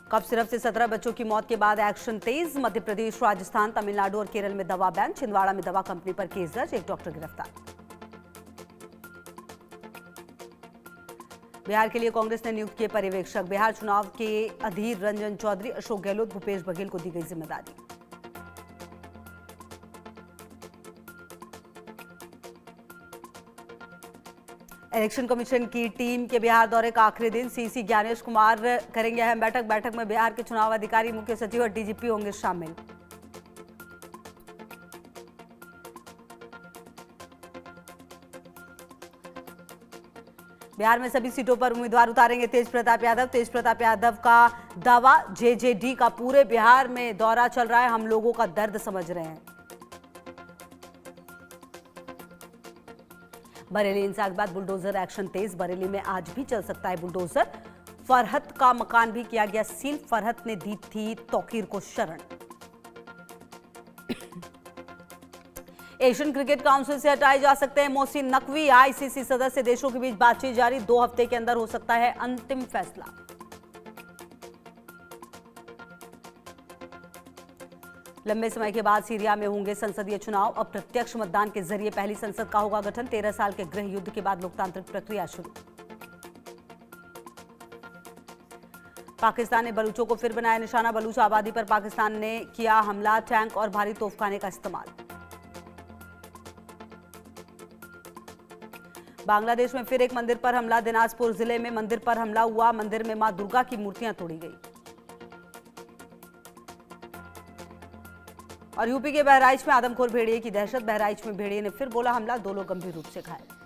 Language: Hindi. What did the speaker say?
कफ सिरप से 17 बच्चों की मौत के बाद एक्शन तेज। मध्य प्रदेश, राजस्थान, तमिलनाडु और केरल में दवा बैन। छिंदवाड़ा में दवा कंपनी पर केस दर्ज, एक डॉक्टर गिरफ्तार। बिहार के लिए कांग्रेस ने नियुक्त किए पर्यवेक्षक। बिहार चुनाव के अधीर रंजन चौधरी, अशोक गहलोत, भूपेश बघेल को दी गई जिम्मेदारी। इलेक्शन कमीशन की टीम के बिहार दौरे का आखिरी दिन। सीसी ज्ञानेश कुमार करेंगे अहम बैठक। बैठक में बिहार के चुनाव अधिकारी, मुख्य सचिव और डीजीपी होंगे शामिल। बिहार में सभी सीटों पर उम्मीदवार उतारेंगे तेज प्रताप यादव। तेज प्रताप यादव का दावा, जेजेडी का पूरे बिहार में दौरा चल रहा है, हम लोगों का दर्द समझ रहे हैं। बरेली इंसाफ के बाद बुलडोजर एक्शन तेज। बरेली में आज भी चल सकता है बुलडोजर। फरहत का मकान भी किया गया सील। फरहत ने दी थी तौकीर को शरण। एशियन क्रिकेट काउंसिल से हटाए जा सकते हैं मोहसिन नकवी। आईसीसी सदस्य देशों के बीच बातचीत जारी। 2 हफ्ते के अंदर हो सकता है अंतिम फैसला। लंबे समय के बाद सीरिया में होंगे संसदीय चुनाव। अब प्रत्यक्ष मतदान के जरिए पहली संसद का होगा गठन। 13 साल के गृह युद्ध के बाद लोकतांत्रिक प्रक्रिया शुरू। पाकिस्तान ने बलूचों को फिर बनाया निशाना। बलूच आबादी पर पाकिस्तान ने किया हमला। टैंक और भारी तोपखाने का इस्तेमाल। बांग्लादेश में फिर एक मंदिर पर हमला। दिनाजपुर जिले में मंदिर पर हमला हुआ। मंदिर में मां दुर्गा की मूर्तियां तोड़ी गई। और यूपी के बहराइच में आदमखोर भेड़िए की दहशत। बहराइच में भेड़िए ने फिर बोला हमला। 2 लोग गंभीर रूप से घायल।